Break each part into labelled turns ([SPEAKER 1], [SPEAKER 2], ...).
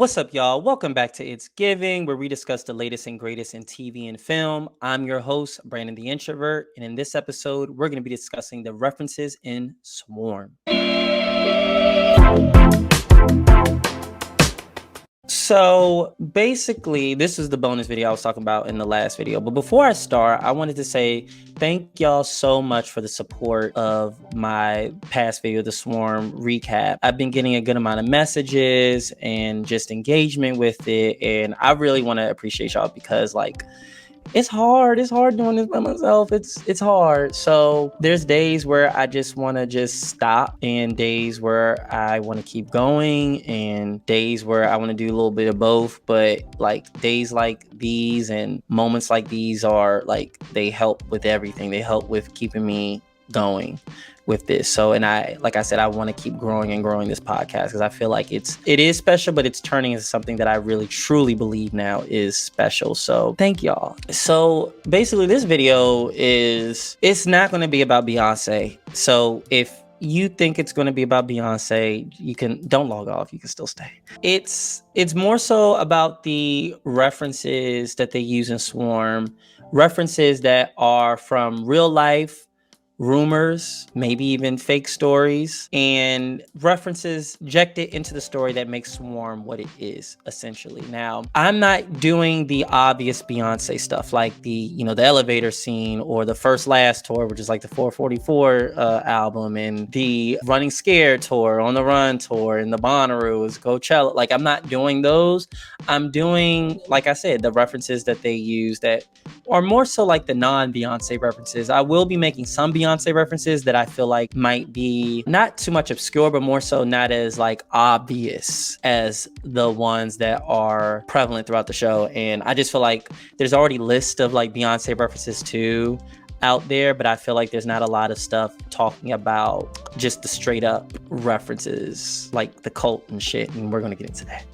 [SPEAKER 1] What's up, y'all? Welcome back to It's Giving, where we discuss the latest and greatest in TV and film. I'm your host, Brandon the Introvert, and in this episode, we're going to be discussing the references in Swarm. So basically, this is the bonus video I was talking about in the last video. But before I start, I wanted to say thank y'all so much for the support of my past video, the Swarm recap. I've been getting a good amount of messages and just engagement with it. And I really want to appreciate y'all because it's hard doing this by myself. It's hard. So there's days where I just want to just stop, and days where I want to keep going, and days where I want to do a little bit of both. But days like these and moments like these are they help with everything. They help with keeping me going with this. So, and I want to keep growing and growing this podcast because I feel like it is special, but it's turning into something that I really truly believe now is special. So thank y'all. So basically this video it's not going to be about Beyonce. So if you think it's going to be about Beyonce, don't log off. You can still stay. It's more so about the references that they use in Swarm, references that are from real life, rumors, maybe even fake stories, and references injected into the story that makes Swarm what it is, essentially. Now, I'm not doing the obvious Beyonce stuff like the elevator scene or the First Last tour, which is like the 444 album, and the Running Scared tour, On the Run tour, and the Bonnaroo, Coachella. I'm not doing those. I'm doing, like I said, the references that they use that are more so like the non-Beyonce references. I will be making some Beyonce references that I feel like might be not too much obscure, but more so not as obvious as the ones that are prevalent throughout the show. And I just feel like there's already lists of Beyonce references too out there, but I feel like there's not a lot of stuff talking about just the straight up references like the cult and shit, and we're gonna get into that.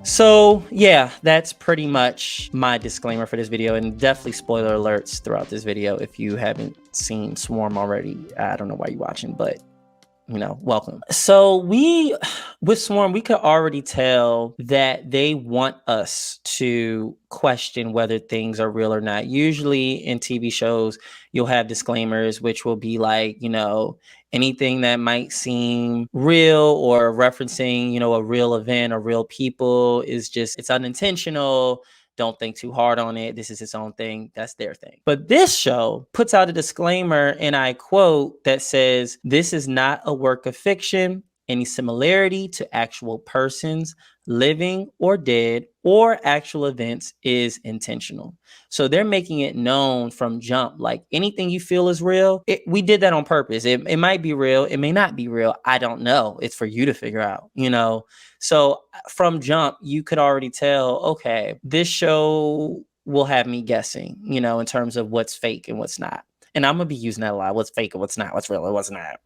[SPEAKER 1] So yeah, that's pretty much my disclaimer for this video, and definitely spoiler alerts throughout this video if you haven't seen Swarm already. I don't know why you're watching, but welcome. So with Swarm, we could already tell that they want us to question whether things are real or not. Usually in TV shows, you'll have disclaimers, which will be anything that might seem real or referencing, a real event or real people it's unintentional. Don't think too hard on it. This is its own thing. That's their thing. But this show puts out a disclaimer, and I quote, that says, "This is not a work of fiction. Any similarity to actual persons, living or dead, or actual events is intentional." So they're making it known from jump, anything you feel is real. We did that on purpose. It might be real. It may not be real. I don't know. It's for you to figure out, So from jump, you could already tell, okay, this show will have me guessing, in terms of what's fake and what's not. And I'm going to be using that a lot. What's fake and what's not, what's real and what's not.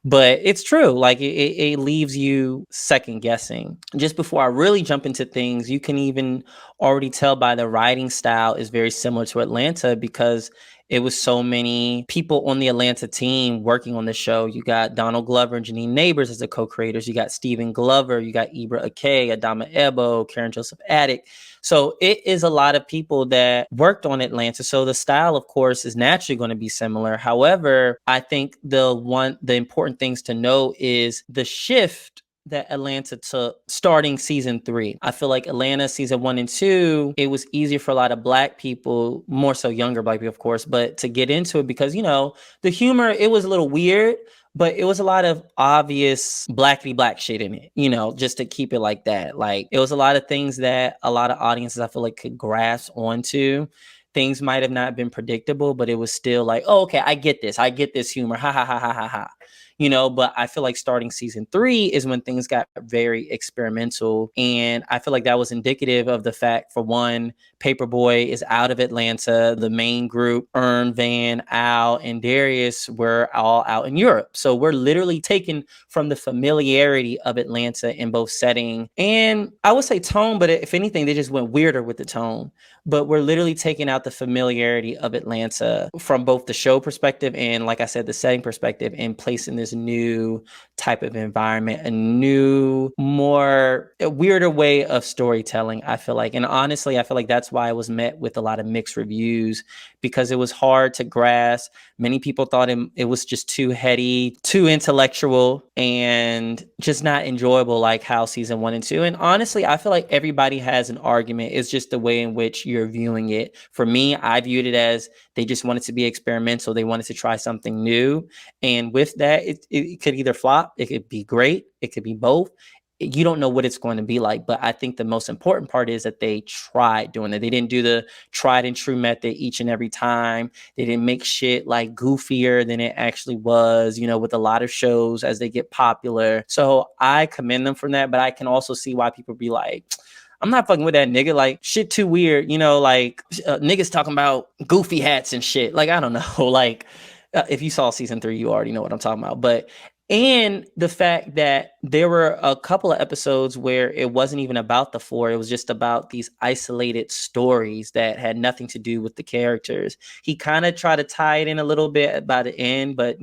[SPEAKER 1] But it's true. It leaves you second guessing. Just before I really jump into things, you can even already tell by the writing style is very similar to Atlanta because it was so many people on the Atlanta team working on the show. You got Donald Glover and Janine Neighbors as the co-creators. You got Stephen Glover. You got Ibra Akay, Adama Ebo, Karen Joseph Attic. So it is a lot of people that worked on Atlanta. So the style, of course, is naturally going to be similar. However, I think the important things to know is the shift that Atlanta took starting season 3. I feel like Atlanta season 1 and 2, it was easier for a lot of Black people, more so younger Black people, of course, but to get into it because, the humor, it was a little weird, but it was a lot of obvious blackity black shit in it, just to keep it like that. It was a lot of things that a lot of audiences, I feel like, could grasp onto. Things might have not been predictable, but it was still oh, okay, I get this humor. Ha ha ha ha ha ha. But I feel like starting season 3 is when things got very experimental. And I feel like that was indicative of the fact, for one, Paperboy is out of Atlanta. The main group, Ern, Van, Al, and Darius, were all out in Europe. So we're literally taken from the familiarity of Atlanta in both setting and, I would say, tone, but if anything, they just went weirder with the tone. But we're literally taking out the familiarity of Atlanta from both the show perspective and, like I said, the setting perspective, and place in this new type of environment, a weirder way of storytelling, I feel like. And honestly, I feel like that's why it was met with a lot of mixed reviews, because it was hard to grasp. Many people thought it was just too heady, too intellectual, and just not enjoyable like how season 1 and 2. And honestly, I feel like everybody has an argument. It's just the way in which you're viewing it. For me, I viewed it as they just wanted to be experimental. They wanted to try something new. And with that, it could either flop, it could be great, it could be both. You don't know what it's going to be like. But I think the most important part is that they tried doing it. They didn't do the tried and true method each and every time. They didn't make shit like goofier than it actually was, with a lot of shows as they get popular. So I commend them for that. But I can also see why people be like, I'm not fucking with that nigga. Like, shit too weird, niggas talking about goofy hats and shit. Like, I don't know. Like, if you saw season 3, you already know what I'm talking about. But and the fact that there were a couple of episodes where it wasn't even about the 4. It was just about these isolated stories that had nothing to do with the characters. He kind of tried to tie it in a little bit by the end, but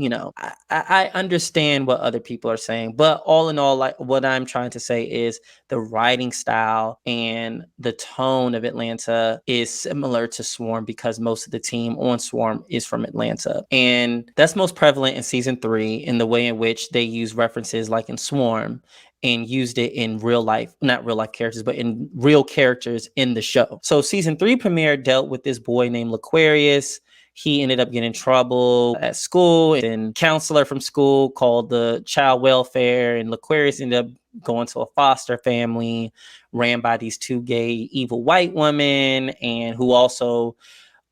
[SPEAKER 1] I understand what other people are saying. But all in all, like, what I'm trying to say is the writing style and the tone of Atlanta is similar to Swarm, because most of the team on Swarm is from Atlanta. And that's most prevalent in season 3 in the way in which they use references like in Swarm and used it in real life, not real life characters, but in real characters in the show. So season 3 premiere dealt with this boy named L'Aquarius. He ended up getting in trouble at school, and counselor from school called the child welfare, and L'Aquarius ended up going to a foster family ran by these 2 gay evil white women, and who also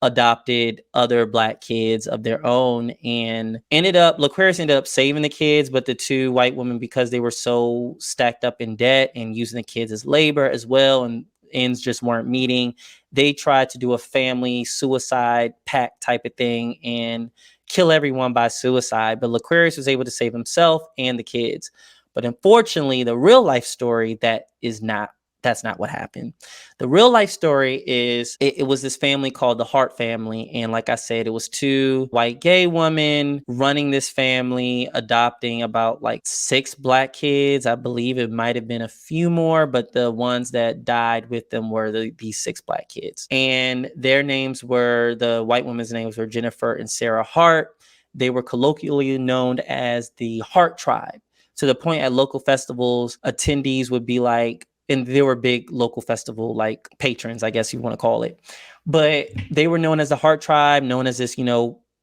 [SPEAKER 1] adopted other Black kids of their own, and L'Aquarius ended up saving the kids, but the 2 white women, because they were so stacked up in debt and using the kids as labor as well, and ends just weren't meeting, they tried to do a family suicide pact type of thing and kill everyone by suicide. But L'Aquarius was able to save himself and the kids. But unfortunately, the real life story, that's not what happened. The real life story is it was this family called the Hart family. And like I said, it was 2 white gay women running this family, adopting about like 6 Black kids. I believe it might have been a few more, but the ones that died with them were these 6 Black kids. And the white women's names were Jennifer and Sarah Hart. They were colloquially known as the Hart tribe, to the point at local festivals, attendees would be like, and there were big local festival like patrons, I guess you want to call it. But they were known as the Hart tribe, known as this,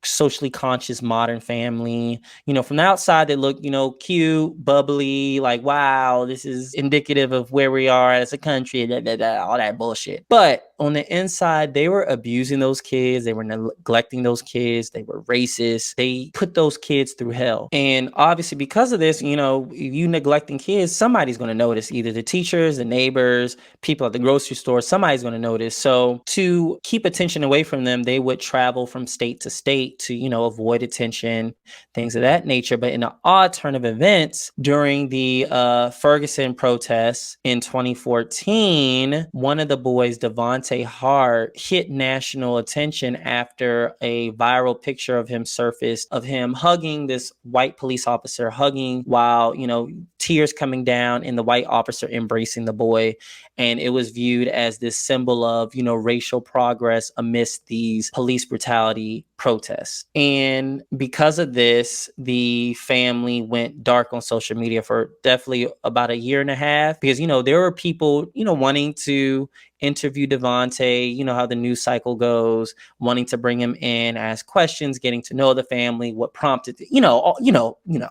[SPEAKER 1] socially conscious modern family. From the outside, they look, cute, bubbly, like, wow, this is indicative of where we are as a country, all that bullshit. But on the inside, they were abusing those kids. They were neglecting those kids. They were racist. They put those kids through hell. And obviously, because of this, you neglecting kids, somebody's going to notice, either the teachers, the neighbors, people at the grocery store, somebody's going to notice. So to keep attention away from them, they would travel from state to state to, avoid attention, things of that nature. But in an odd turn of events, during the Ferguson protests in 2014, one of the boys, Devontae Hart, hit national attention after a viral picture of him surfaced, of him hugging this white police officer, hugging while, tears coming down, and the white officer embracing the boy. And it was viewed as this symbol of, racial progress amidst these police brutality protests. And because of this, the family went dark on social media for definitely about 1.5 years, because, there were people, wanting to interview Devontae, how the news cycle goes, wanting to bring him in, ask questions, getting to know the family, what prompted,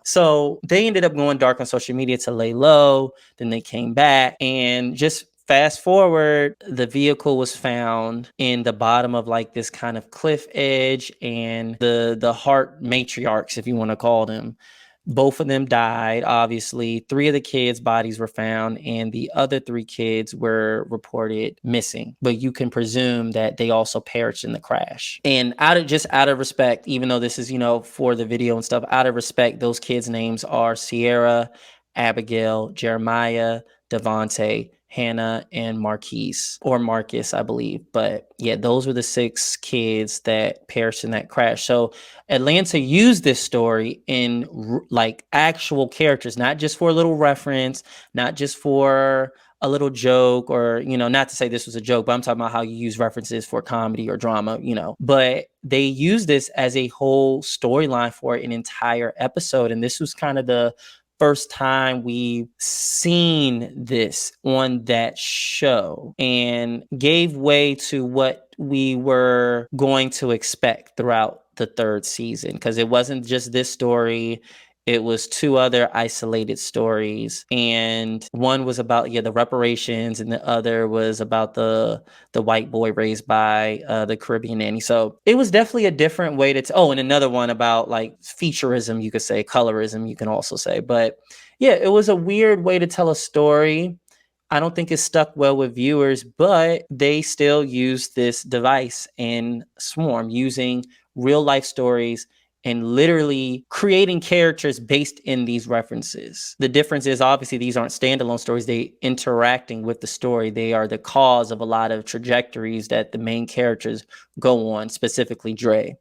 [SPEAKER 1] So they ended up going dark on social media to lay low. Then they came back, and just fast forward, the vehicle was found in the bottom of like this kind of cliff edge, and the Hart matriarchs, if you want to call them, both of them died. Obviously, 3 of the kids' bodies were found, and the other 3 kids were reported missing. But you can presume that they also perished in the crash. And out of respect, even though this is, for the video and stuff, out of respect, those kids' names are Sierra, Abigail, Jeremiah, Devontae, Hannah, and Marquise, or Marcus, I believe. But yeah, those were the 6 kids that perished in that crash. So Atlanta used this story in like actual characters, not just for a little reference, not just for a little joke, or, not to say this was a joke, but I'm talking about how you use references for comedy or drama, but they use this as a whole storyline for an entire episode. And this was kind of the first time we've seen this on that show, and gave way to what we were going to expect throughout the 3rd season, because it wasn't just this story. It was 2 other isolated stories, and one was about the reparations, and the other was about the white boy raised by the Caribbean nanny. So it was definitely a different way to and another one about like featureism, you could say, colorism, you can also say. But yeah, it was a weird way to tell a story. I don't think it stuck well with viewers, but they still used this device in Swarm, using real life stories and literally creating characters based in these references. The difference is, obviously, these aren't standalone stories. They interacting with the story. They are the cause of a lot of trajectories that the main characters go on, specifically Dre.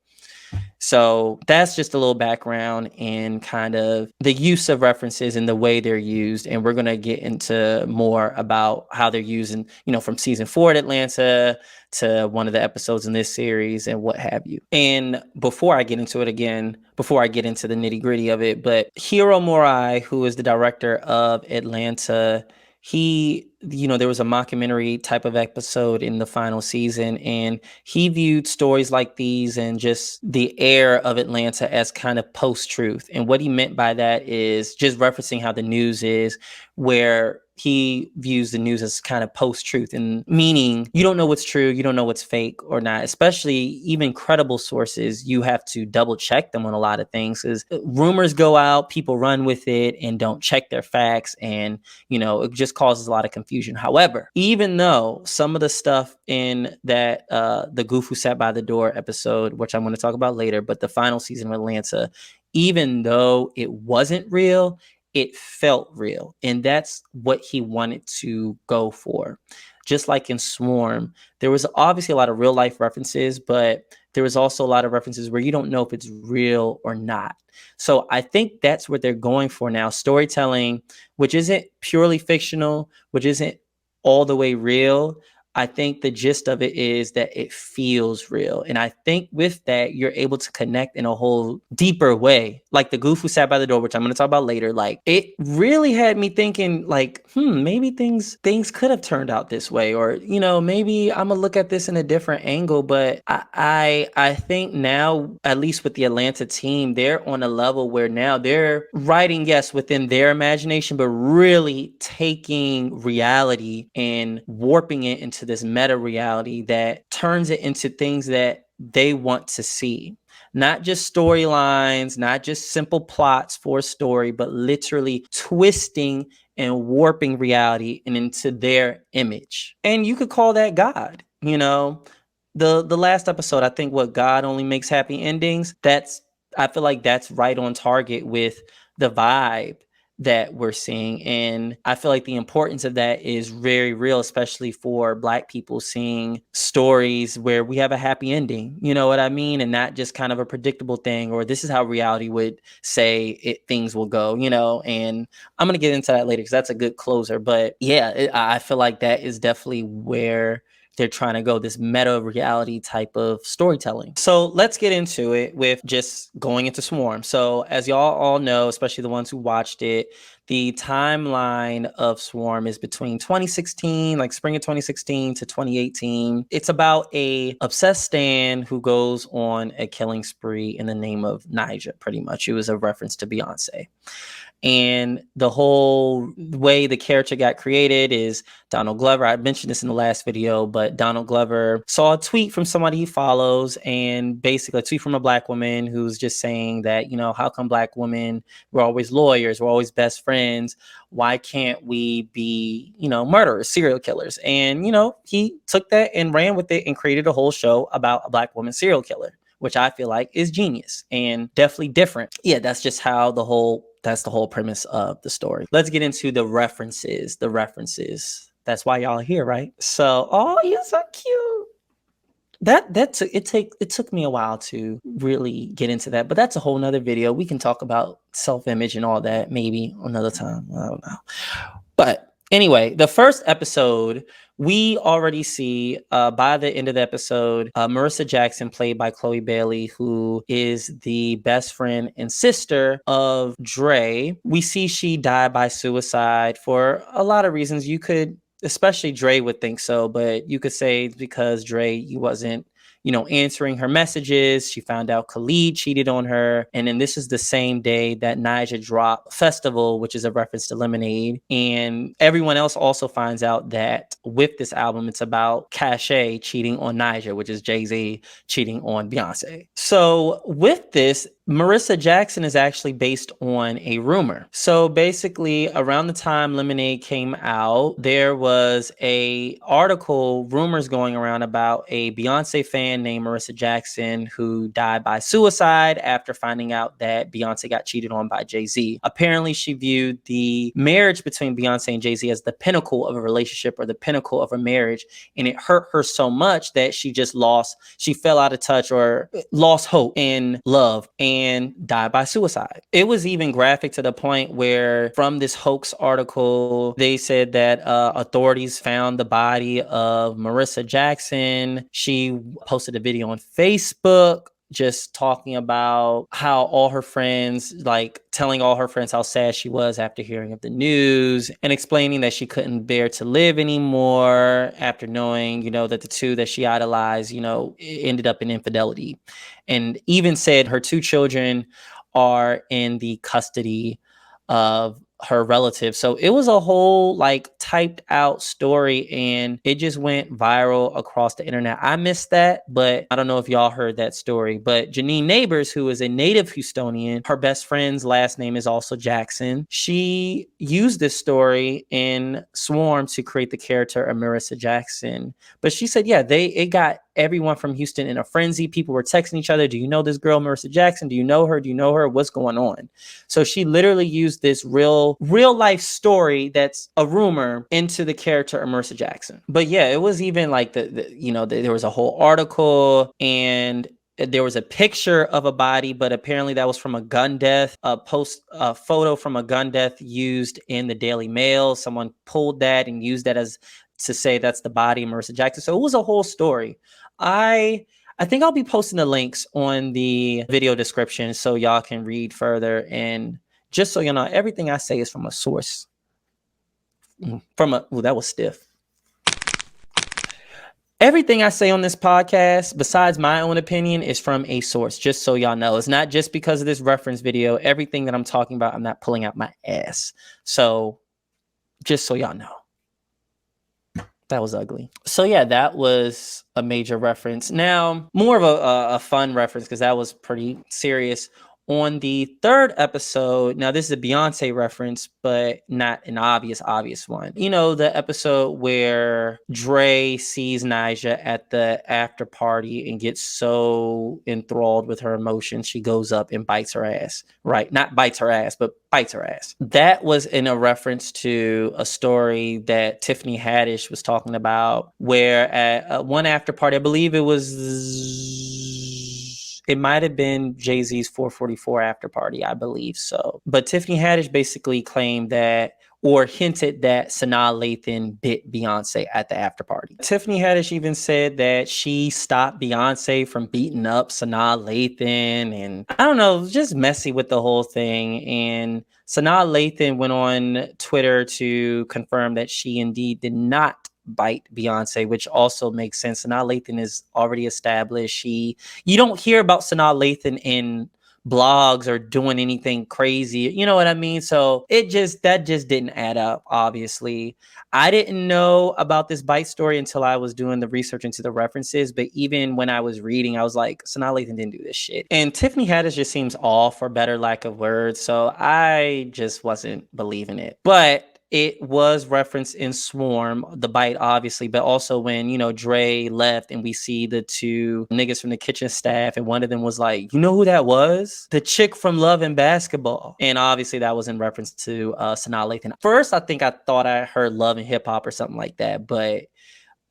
[SPEAKER 1] So that's just a little background and kind of the use of references and the way they're used. And we're going to get into more about how they're using, from season 4 at Atlanta to one of the episodes in this series and what have you. And before I get into it again, before I get into the nitty gritty of it, but Hiro Murai, who is the director of Atlanta, he, there was a mockumentary type of episode in the final season, and he viewed stories like these and just the air of Atlanta as kind of post-truth. And what he meant by that is just referencing how the news is, where he views the news as kind of post-truth, and meaning you don't know what's true, you don't know what's fake or not, especially even credible sources. You have to double check them on a lot of things, because rumors go out, people run with it and don't check their facts, and it just causes a lot of confusion. However, even though some of the stuff in that the Goof Who Sat by the Door episode, which I'm going to talk about later, but the final season of Atlanta, even though it wasn't real, it felt real. And that's what he wanted to go for. Just like in Swarm, there was obviously a lot of real life references, but there was also a lot of references where you don't know if it's real or not. So I think that's what they're going for now. Storytelling, which isn't purely fictional, which isn't all the way real. I think the gist of it is that it feels real. And I think with that, you're able to connect in a whole deeper way. Like the Goof Who Sat by the Door, which I'm going to talk about later, like it really had me thinking like, maybe things could have turned out this way, or, maybe I'm gonna look at this in a different angle. But I think now, at least with the Atlanta team, they're on a level where now they're writing, yes, within their imagination, but really taking reality and warping it into this meta reality that turns it into things that they want to see. Not just storylines, not just simple plots for a story, but literally twisting and warping reality and into their image. And you could call that God. The last episode, I think, what God only makes happy endings, I feel like that's right on target with the vibe that we're seeing. And I feel like the importance of that is very real, especially for Black people seeing stories where we have a happy ending, you know what I mean? And not just kind of a predictable thing, or this is how reality would say things will go, and I'm going to get into that later because that's a good closer. But yeah, I feel like that is definitely where they're trying to go, this meta reality type of storytelling. So let's get into it with just going into Swarm. So as y'all all know, especially the ones who watched it, the timeline of Swarm is between 2016, like spring of 2016 to 2018. It's about a obsessed stan who goes on a killing spree in the name of Nyjah, pretty much. It was a reference to Beyonce. And the whole way the character got created is Donald Glover. I mentioned this in the last video, but Donald Glover saw a tweet from somebody he follows, and basically a tweet from a Black woman who's just saying that, how come Black women, we're always lawyers, we're always best friends. Why can't we be, murderers, serial killers? And, he took that and ran with it and created a whole show about a Black woman serial killer, which I feel like is genius and definitely different. Yeah, that's just how that's the whole premise of the story. Let's get into the references. That's why y'all are here, right? So, oh, you're so cute. It took me a while to really get into that, but that's a whole nother video. We can talk about self-image and all that maybe another time. I don't know. But anyway, the first episode, we already see by the end of the episode, Marissa Jackson, played by Chloe Bailey, who is the best friend and sister of Dre. We see she died by suicide for a lot of reasons. You could, especially Dre would think so, but you could say it's because Dre, he wasn't, answering her messages. She found out Khalid cheated on her. And then this is the same day that Nyjah dropped Festival, which is a reference to Lemonade. And everyone else also finds out that with this album, it's about Cache cheating on Nyjah, which is Jay-Z cheating on Beyonce. So with this, Marissa Jackson is actually based on a rumor. So basically, around the time Lemonade came out, there was a article, rumors going around about a Beyonce fan named Marissa Jackson who died by suicide after finding out that Beyonce got cheated on by Jay-Z. Apparently, she viewed the marriage between Beyonce and Jay-Z as the pinnacle of a relationship or the pinnacle of a marriage, and it hurt her so much that she fell out of touch or lost hope in love and died by suicide. It was even graphic to the point where, from this Hoax article, they said that authorities found the body of Marissa Jackson. She posted a video on Facebook just talking about how all her friends, like telling all her friends how sad she was after hearing of the news, and explaining that she couldn't bear to live anymore after knowing, that the two that she idolized, ended up in infidelity. And even said her two children are in the custody of her relatives. So it was a whole typed out story, and it just went viral across the internet. I missed that, but I don't know if y'all heard that story. But Janine Neighbors, who is a native Houstonian, her best friend's last name is also Jackson. She used this story in Swarm to create the character of Marissa Jackson. But she said, yeah, it got everyone from Houston in a frenzy. People were texting each other. Do you know this girl, Marissa Jackson? Do you know her? Do you know her? What's going on? So she literally used this real life story that's a rumor into the character of Marissa Jackson. But yeah, it was even like there was a whole article, and there was a picture of a body, but apparently that was from a gun death. A photo from a gun death used in the Daily Mail. Someone pulled that and used that as to say that's the body of Marissa Jackson. So it was a whole story. I think I'll be posting the links on the video description so y'all can read further. And just so you know, everything I say is from a source. That was stiff. Everything I say on this podcast, besides my own opinion, is from a source, just so y'all know. It's not just because of this reference video. Everything that I'm talking about, I'm not pulling out my ass. So just so y'all know. That was ugly. So yeah, that was a major reference. Now, more of a fun reference, because that was pretty serious. On the third episode, now this is a Beyonce reference, but not an obvious one. The episode where Dre sees Nyjah at the after party and gets so enthralled with her emotions, she goes up and bites her ass. Right? Not bites her ass, but bites her ass. That was in a reference to a story that Tiffany Haddish was talking about, where at one after party, I believe it might have been Jay-Z's 444 after party, I believe so. But Tiffany Haddish basically claimed that, or hinted that, Sanaa Lathan bit Beyonce at the after party. Tiffany Haddish even said that she stopped Beyonce from beating up Sanaa Lathan, and I don't know, just messy with the whole thing. And Sanaa Lathan went on Twitter to confirm that she indeed did not bite Beyonce, which also makes sense. Sanaa Lathan is already established. You don't hear about Sanaa Lathan in blogs or doing anything crazy. You know what I mean? So that just didn't add up, obviously. I didn't know about this bite story until I was doing the research into the references. But even when I was reading, I was like, Sanaa Lathan didn't do this shit. And Tiffany Haddish just seems off, for better lack of words. So I just wasn't believing it. But It was referenced in Swarm, the bite, obviously, but also when, Dre left and we see the two niggas from the kitchen staff, and one of them was like, you know who that was? The chick from Love and Basketball. And obviously that was in reference to Sanaa Lathan. First, I thought I heard Love and Hip Hop or something like that, but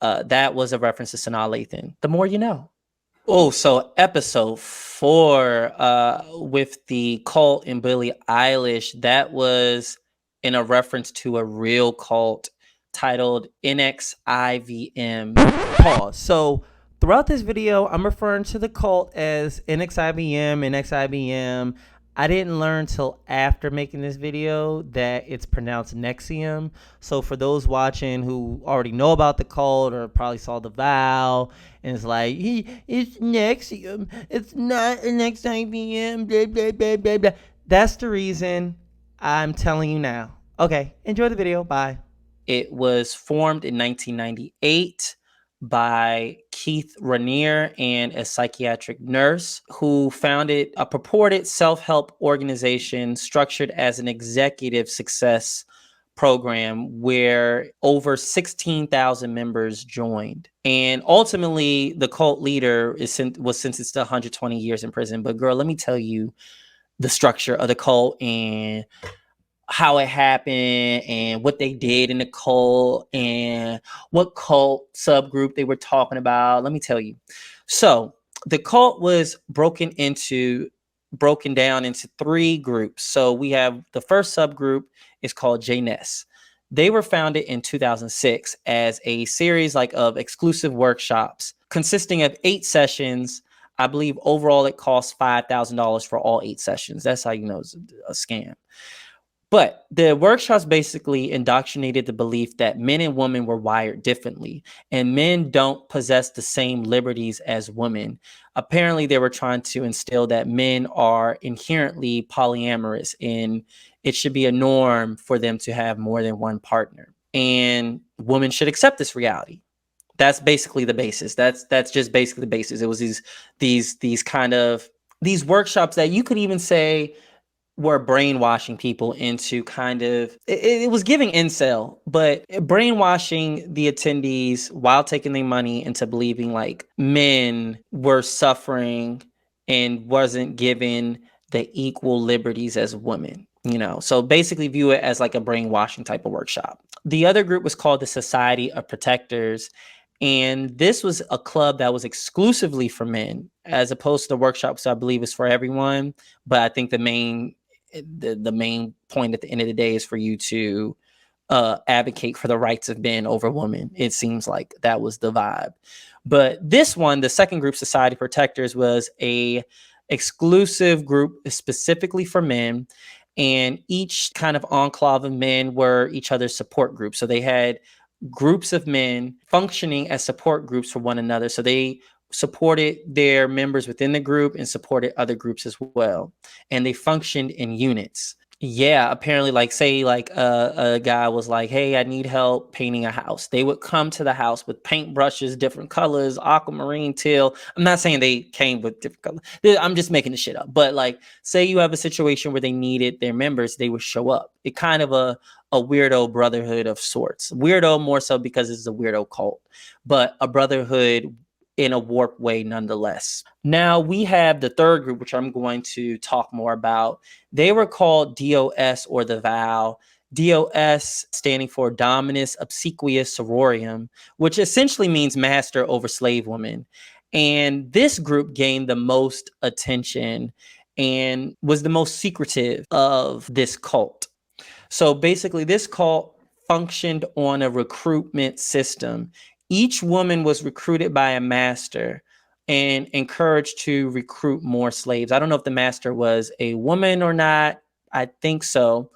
[SPEAKER 1] that was a reference to Sanaa Lathan. The more you know. Oh, so episode 4 with the cult and Billie Eilish, that was in a reference to a real cult titled NXIVM. Pause. So throughout this video, I'm referring to the cult as NXIVM, NXIVM. I didn't learn till after making this video that it's pronounced NXIVM. So for those watching who already know about the cult or probably saw the vow and it's like, it's NXIVM, it's not NXIVM, blah, blah, blah, blah, blah. That's the reason I'm telling you now. Okay, enjoy the video. Bye. It was formed in 1998 by Keith Raniere and a psychiatric nurse who founded a purported self-help organization structured as an executive success program where over 16,000 members joined. And ultimately, the cult leader was sentenced to 120 years in prison. But girl, let me tell you the structure of the cult and how it happened and what they did in the cult and what cult subgroup they were talking about. Let me tell you. So the cult was broken down into 3 groups. So we have the first subgroup is called JNES. They were founded in 2006 as a series of exclusive workshops consisting of 8 sessions. I believe overall it costs $5,000 for all 8 sessions. That's how you know it's a scam. But the workshops basically indoctrinated the belief that men and women were wired differently and men don't possess the same liberties as women. Apparently, they were trying to instill that men are inherently polyamorous and it should be a norm for them to have more than one partner. And women should accept this reality. That's basically the basis. That's just basically the basis. It was these workshops that you could even say were brainwashing people into it was giving incel, but brainwashing the attendees while taking their money into believing men were suffering and wasn't given the equal liberties as women. So basically view it as a brainwashing type of workshop. The other group was called the Society of Protectors. And this was a club that was exclusively for men, as opposed to the workshops I believe is for everyone. But I think the main point at the end of the day is for you to advocate for the rights of men over women. It seems like that was the vibe. But this one, the second group, Society Protectors, was a exclusive group specifically for men. And each kind of enclave of men were each other's support groups. So they had groups of men functioning as support groups for one another. So they supported their members within the group and supported other groups as well. And they functioned in units. Yeah, apparently, say a guy was like, hey, I need help painting a house. They would come to the house with paintbrushes, different colors, aquamarine, teal. I'm not saying they came with different colors. I'm just making the shit up. But say you have a situation where they needed their members, they would show up. It kind of a weirdo brotherhood of sorts. Weirdo more so because it's a weirdo cult, but a brotherhood in a warped way nonetheless. Now we have the third group, which I'm going to talk more about. They were called DOS, or the Vow. DOS standing for Dominus Obsequious Sororium, which essentially means master over slave women. And this group gained the most attention and was the most secretive of this cult. So basically, this cult functioned on a recruitment system. Each woman was recruited by a master and encouraged to recruit more slaves. I don't know if the master was a woman or not. I think so.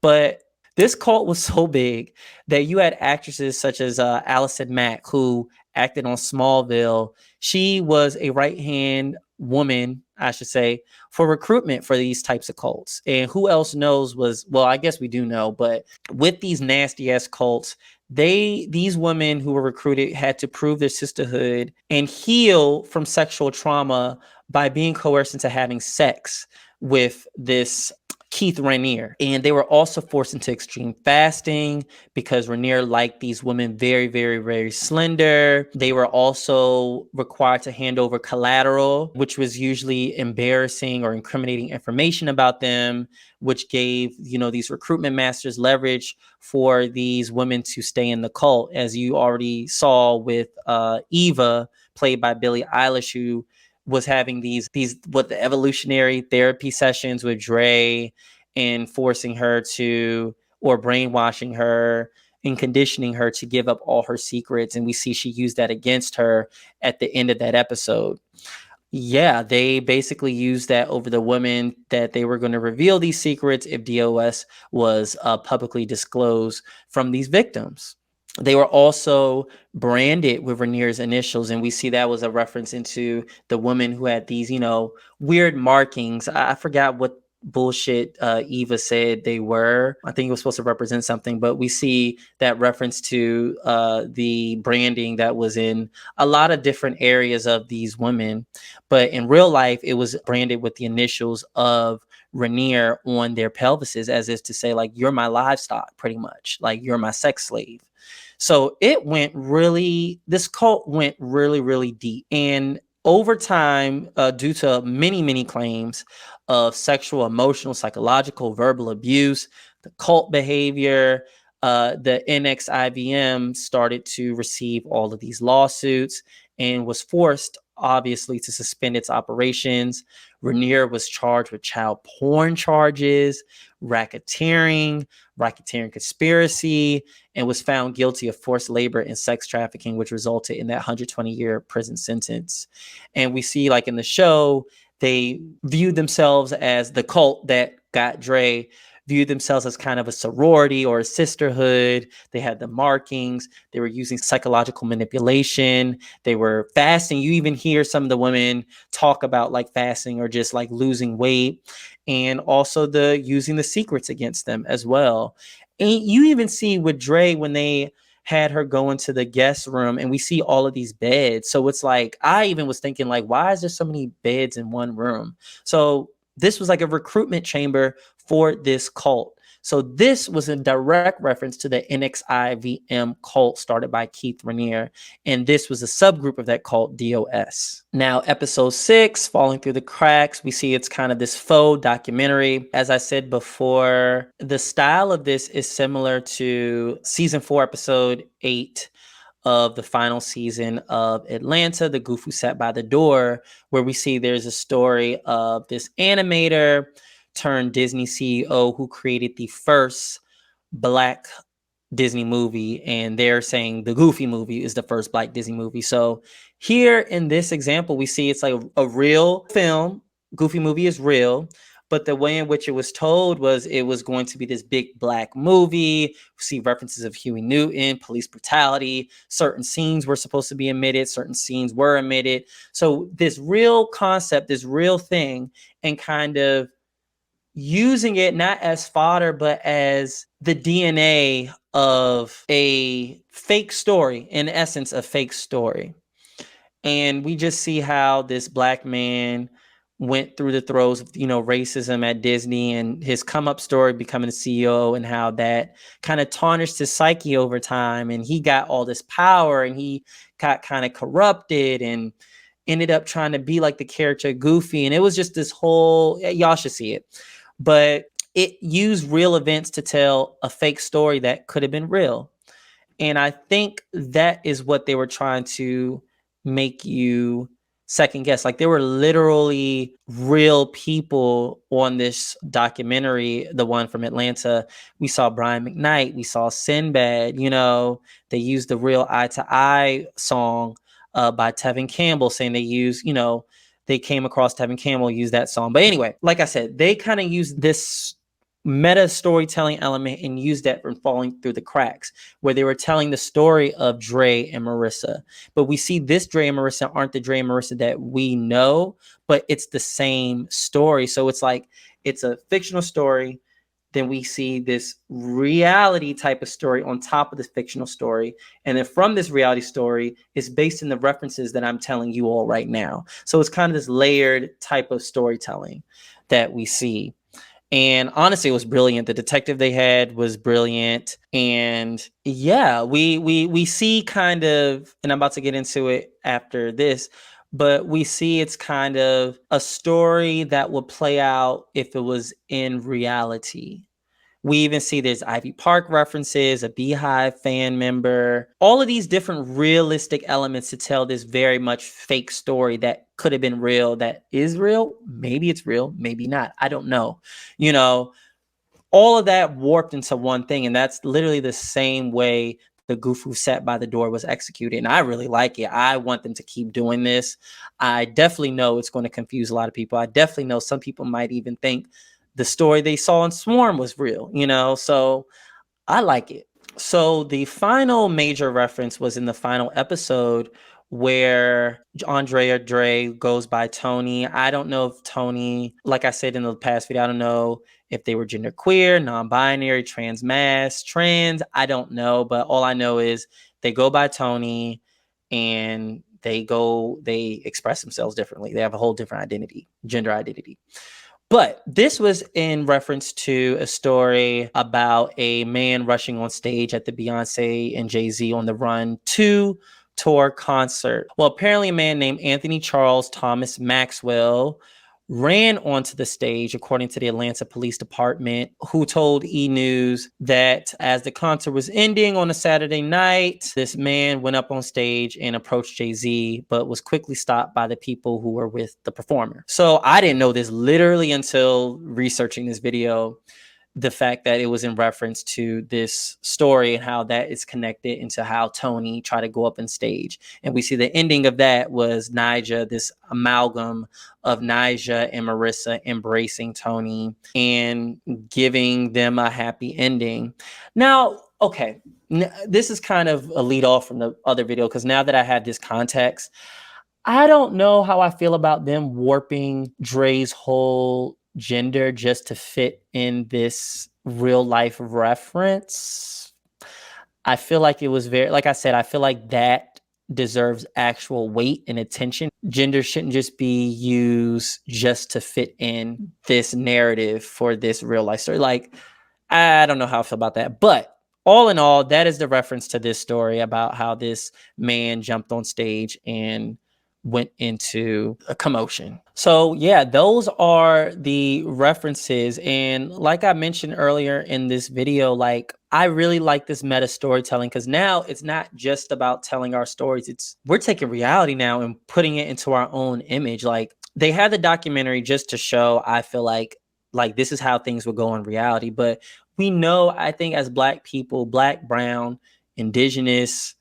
[SPEAKER 1] But this cult was so big that you had actresses such as Allison Mack, who acted on Smallville. She was a right-hand woman, I should say, for recruitment for these types of cults. And who else knows I guess we do know, but with these nasty ass cults, these women who were recruited had to prove their sisterhood and heal from sexual trauma by being coerced into having sex with this Keith Raniere. And they were also forced into extreme fasting because Raniere liked these women very, very, very slender. They were also required to hand over collateral, which was usually embarrassing or incriminating information about them, which gave, these recruitment masters leverage for these women to stay in the cult, as you already saw with Eva, played by Billie Eilish, who was having these the evolutionary therapy sessions with Dre and forcing her to, or brainwashing her and conditioning her to give up all her secrets. And we see she used that against her at the end of that episode. Yeah, they basically used that over the women, that they were going to reveal these secrets if DOS was publicly disclosed from these victims. They were also branded with Raniere's initials, and we see that was a reference into the woman who had these, weird markings. I forgot what bullshit Eva said they were. I think it was supposed to represent something, but we see that reference to the branding that was in a lot of different areas of these women. But in real life, it was branded with the initials of Raniere on their pelvises, as if to say, like, you're my livestock, pretty much. Like, you're my sex slave. So this cult went really, really deep. And over time, due to many, many claims of sexual, emotional, psychological, verbal abuse, the cult behavior, the NXIVM started to receive all of these lawsuits and was forced, obviously, to suspend its operations. Raniere was charged with child porn charges, racketeering conspiracy, and was found guilty of forced labor and sex trafficking, which resulted in that 120-year prison sentence. And we see, like in the show, they viewed themselves as the cult that got Dre, viewed themselves as kind of a sorority or a sisterhood. They had the markings. They were using psychological manipulation. They were fasting. You even hear some of the women talk about like fasting or just like losing weight, and also the using the secrets against them as well. And you even see with Dre when they had her go into the guest room and we see all of these beds. So it's like, I even was thinking like, why is there so many beds in one room? So this was like a recruitment chamber for this cult. So this was a direct reference to the NXIVM cult started by Keith Raniere. And this was a subgroup of that cult, DOS. Now, episode 6, Falling Through the Cracks, we see it's kind of this faux documentary. As I said before, the style of this is similar to season 4, episode 8 of the final season of Atlanta, The Goof Who Sat by the Door, where we see there's a story of this animator turned Disney CEO who created the first Black Disney movie, and they're saying the Goofy movie is the first Black Disney movie. So here in this example, we see it's like a real film. Goofy movie is real, but the way in which it was told was it was going to be this big Black movie. We see references of Huey Newton, police brutality. Certain scenes were supposed to be omitted. Certain scenes were omitted. So this real concept, this real thing, and kind of using it not as fodder, but as the DNA of a fake story, in essence, a fake story. And we just see how this Black man went through the throes of, racism at Disney and his come up story becoming a CEO, and how that kind of tarnished his psyche over time. And he got all this power and he got kind of corrupted and ended up trying to be like the character Goofy. And it was just this whole, y'all should see it. But it used real events to tell a fake story that could have been real. And I think that is what they were trying to make you second guess. Like, there were literally real people on this documentary, the one from Atlanta. We saw Brian McKnight, we saw Sinbad, they used the real Eye to Eye song by Tevin Campbell, saying they used, they came across Tevin Campbell, used that song. But anyway, like I said, they kind of used this meta storytelling element and used that from Falling Through the Cracks, where they were telling the story of Dre and Marissa. But we see this Dre and Marissa aren't the Dre and Marissa that we know, but it's the same story. So it's like, it's a fictional story. Then we see this reality type of story on top of this fictional story. And then from this reality story, it's based in the references that I'm telling you all right now. So it's kind of this layered type of storytelling that we see. And honestly, it was brilliant. The detective they had was brilliant. And yeah, we see kind of, and I'm about to get into it after this, but we see it's kind of a story that would play out if it was in reality. We even see there's Ivy Park references, a Beehive fan member, all of these different realistic elements to tell this very much fake story that could have been real, that is real. Maybe it's real, maybe not. I don't know. You know, all of that warped into one thing. And that's literally the same way the goof who sat by the door was executed. And I really like it. I want them to keep doing this. I definitely know it's going to confuse a lot of people. I definitely know some people might even think the story they saw in Swarm was real, you know? So I like it. So the final major reference was in the final episode where Andrea Dre goes by Tony. I don't know if Tony, like I said in the past video, I don't know if they were genderqueer, non-binary, trans. I don't know, but all I know is they go by Tony and they express themselves differently. They have a whole different identity, gender identity. But this was in reference to a story about a man rushing on stage at the Beyonce and Jay-Z on the Run 2 tour concert. Well, apparently a man named Anthony Charles Thomas Maxwell ran onto the stage, according to the Atlanta Police Department, who told E! News that as the concert was ending on a Saturday night, this man went up on stage and approached Jay-Z, but was quickly stopped by the people who were with the performer. So I didn't know this literally until researching this video, the fact that it was in reference to this story and how that is connected into how Tony tried to go up on stage. And we see the ending of that was Nyjah, this amalgam of Nyjah and Marissa embracing Tony and giving them a happy ending. Now, okay, this is kind of a lead off from the other video, because now that I have this context, I don't know how I feel about them warping Dre's whole gender just to fit in this real life reference. I feel like it was very, like I said, I feel like that deserves actual weight and attention. Gender shouldn't just be used just to fit in this narrative for this real life story. Like, I don't know how I feel about that, but all in all, that is the reference to this story about how this man jumped on stage and went into a commotion. So yeah, those are the references. And like I mentioned earlier in this video, like I really like this meta storytelling, because now it's not just about telling our stories. We're taking reality now and putting it into our own image. Like they had the documentary just to show, I feel like this is how things would go in reality. But we know, I think as Black people, Black, brown, indigenous,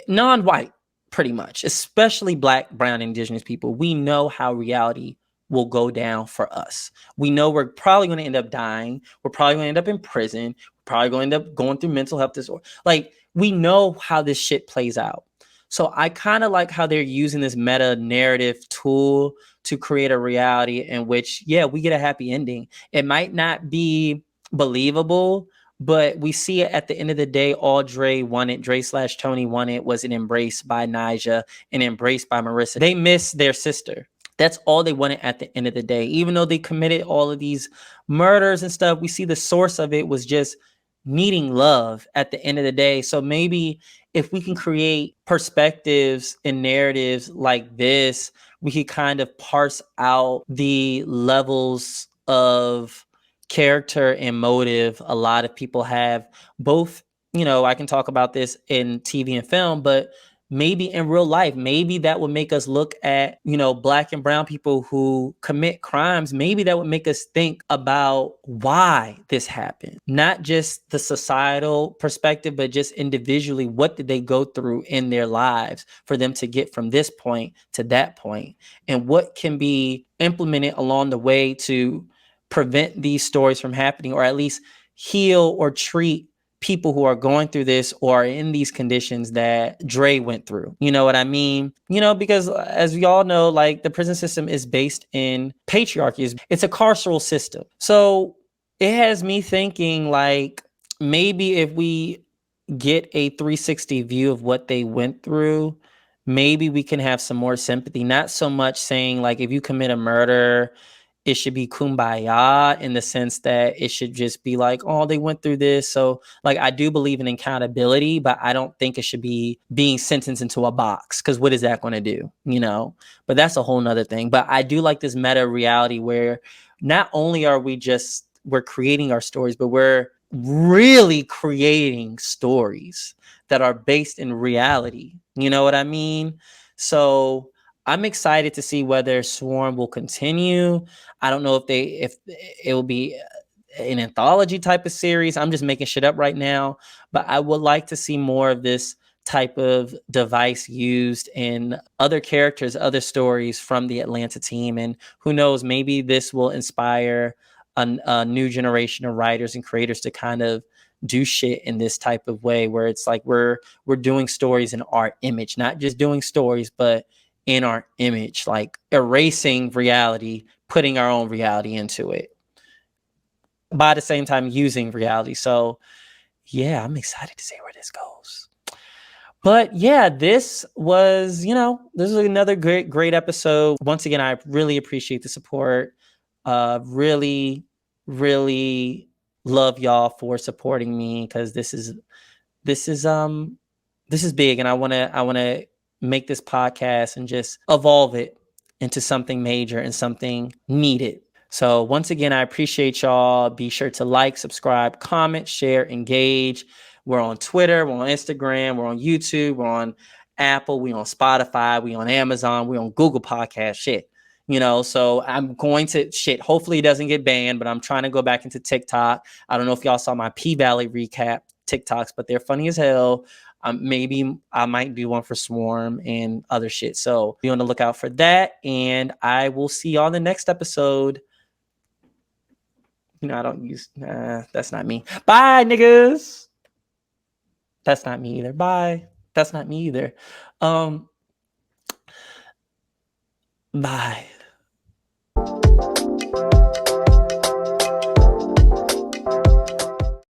[SPEAKER 1] non-white, pretty much, especially Black, brown, indigenous people, we know how reality will go down for us. We know we're probably going to end up dying. We're probably going to end up in prison. We're probably going to end up going through mental health disorder. Like, we know how this shit plays out. So I kind of like how they're using this meta narrative tool to create a reality in which, yeah, we get a happy ending. It might not be believable, but we see it at the end of the day. All Dre wanted, Dre/Tony wanted, was an embrace by Nyjah and embraced by Marissa. They miss their sister. That's all they wanted at the end of the day. Even though they committed all of these murders and stuff, we see the source of it was just needing love at the end of the day. So maybe if we can create perspectives and narratives like this, we could kind of parse out the levels of character and motive a lot of people have, both, you know, I can talk about this in TV and film, but maybe in real life, maybe that would make us look at, you know, Black and brown people who commit crimes. Maybe that would make us think about why this happened, not just the societal perspective, but just individually, what did they go through in their lives for them to get from this point to that point, and what can be implemented along the way to prevent these stories from happening, or at least heal or treat people who are going through this or are in these conditions that Dre went through. You know what I mean? You know, because as we all know, like the prison system is based in patriarchy. It's a carceral system. So it has me thinking, like, maybe if we get a 360 view of what they went through, maybe we can have some more sympathy. Not so much saying like, if you commit a murder, it should be kumbaya in the sense that it should just be like, oh, they went through this. So like, I do believe in accountability, but I don't think it should be being sentenced into a box. Cause what is that going to do? But that's a whole nother thing. But I do like this meta reality where not only are we're creating our stories, but we're really creating stories that are based in reality. You know what I mean? So I'm excited to see whether Swarm will continue. I don't know if it will be an anthology type of series. I'm just making shit up right now, but I would like to see more of this type of device used in other characters, other stories from the Atlanta team. And who knows, maybe this will inspire a new generation of writers and creators to kind of do shit in this type of way where it's like we're doing stories in our image, not just doing stories, but in our image, like erasing reality, putting our own reality into it, by the same time using reality. So yeah, I'm excited to see where this goes. But yeah, this was another great episode. Once again, I really appreciate the support. Really, really love y'all for supporting me, because this is big, and I want to make this podcast and just evolve it into something major and something needed. So once again, I appreciate y'all. Be sure to like, subscribe, comment, share, engage. We're on Twitter, we're on Instagram, we're on YouTube, we're on Apple, we're on Spotify, we're on Amazon, we're on Google Podcast, shit. So I'm going to hopefully it doesn't get banned, but I'm trying to go back into TikTok. I don't know if y'all saw my P-Valley recap TikToks, but they're funny as hell. Maybe I might do one for Swarm and other shit. So be on the lookout for that. And I will see y'all in the next episode. I don't use, that's not me. Bye, niggas. That's not me either. Bye. That's not me either. Bye.